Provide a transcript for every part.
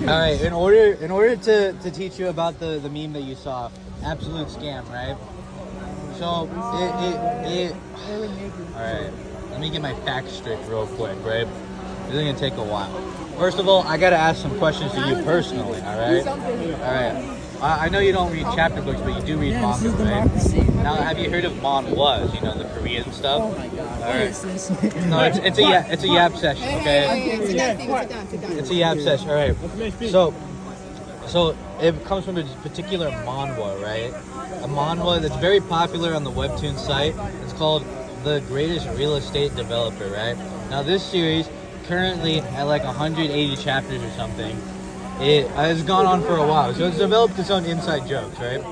All right, in order to teach you about the meme that you saw, absolute scam, right? So all right, let me get my facts straight real quick, right? This is gonna take a while. First of all, I gotta ask some questions to you personally, all right? All right. I know you don't read chapter books, but you do read manga, right? Now, have you heard of manhwas? You know, the Korean stuff. Oh my god. All right. No, What is this? it's a yap session, okay? It's a yap session, all right. So it comes from a particular manhwa, right? A manhwa that's very popular on the webtoon site. It's called The Greatest Real Estate Developer, right? Now this series, currently at like 180 chapters or something, it has gone on for a while. So it's developed its own inside jokes, right?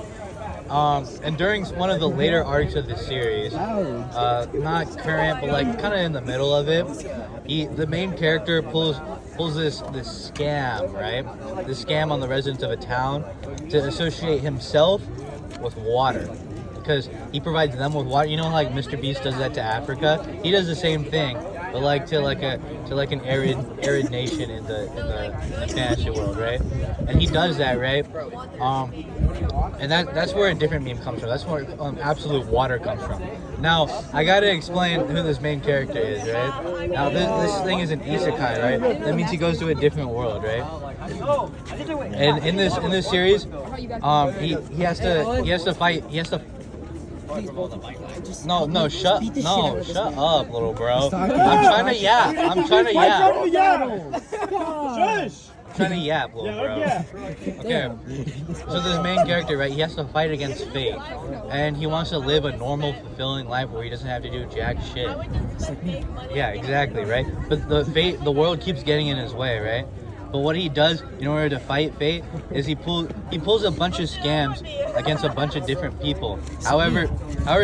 And during one of the later arcs of the series, not current, but like kind of in the middle of it, the main character pulls this scam, right? This scam on the residents of a town to associate himself with water, because he provides them with water. You know, like Mr. Beast does that to Africa. He does the same thing, but like to an arid nation in the fantasy world, right? And he does that, right? And that's where a different meme comes from. That's where absolute water comes from. Now, I gotta explain who this main character is, right? Now, this thing is an isekai, right? That means he goes to a different world, right? And in this series, he has to fight. No, shut up, little bro. I'm trying to yap. Trying to yap, little bro. Okay. So this main character, right? He has to fight against fate, and he wants to live a normal, fulfilling life where he doesn't have to do jack shit. Yeah, exactly, right? But the world keeps getting in his way, right? But what he does in order to fight fate is he pulls a bunch of scams against a bunch of different people. However,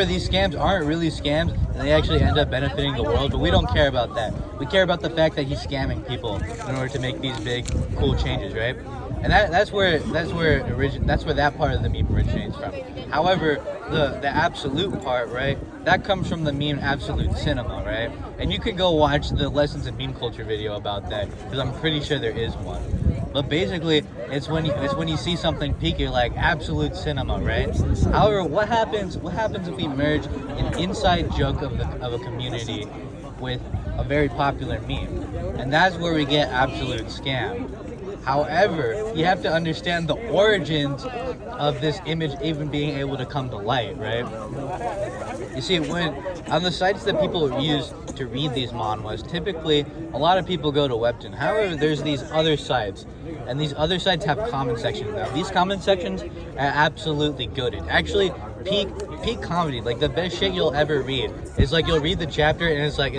these scams aren't really scams, and they actually end up benefiting the world. But we don't care about that. We care about the fact that he's scamming people in order to make these big, cool changes, right? And that's where that part of the meme originates from. However, the absolute part, right? That comes from the meme Absolute Cinema, right? And you can go watch the Lessons in Meme Culture video about that, because I'm pretty sure there is one. But basically, it's when you see something peak, you're like Absolute Cinema, right? However, what happens if we merge an inside joke of a community with a very popular meme? And that's where we get Absolute Scam. However, you have to understand the origins of this image even being able to come to light, right? You see, when on the sites that people use to read these manhwas, typically a lot of people go to Webtoon. However, there's these other sites, and these other sites have comment sections now. These comment sections are absolutely goated. Actually, peak comedy, like the best shit you'll ever read is like you'll read the chapter and it's like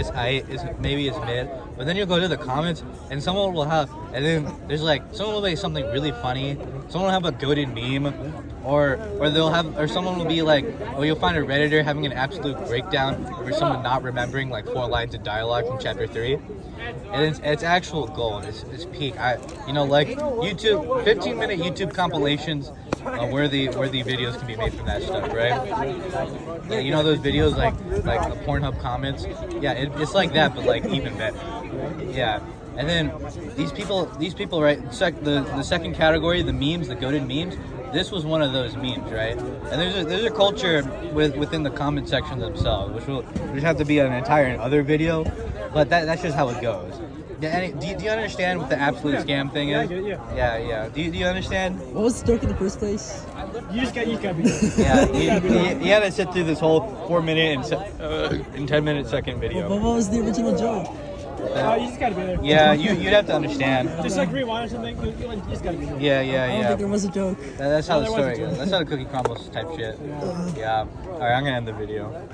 maybe it's mid, but then you'll go to the comments and someone will have, and then there's like someone will make something really funny, someone will have a goated meme, or someone will be like, you'll find a Redditor having an absolute breakdown over someone not remembering like 4 lines of dialogue from chapter 3. And it's actual gold. It's peak. Like YouTube, 15-minute YouTube compilations, worthy videos can be made from that stuff, right? Yeah, you know those videos like the Pornhub comments. Yeah, it's like that, but like even better. Yeah. And then these people, right? The second category, the memes, the goated memes. This was one of those memes, right? And there's a culture within the comment section themselves, which will have to be an entire other video, but that's just how it goes. Do you understand what the absolute scam thing is? Yeah. Do you understand? What was the joke in the first place? You just gotta be Yeah, he had to sit through this whole 4-minute and 10-minute second video. But what was the original joke? You just gotta be there. Yeah, you'd have to understand. Just like rewind or something, you just gotta be there. Yeah. I don't think there was a joke. That's how the story goes. That's how the cookie crumbles type shit. Yeah. Alright, I'm gonna end the video.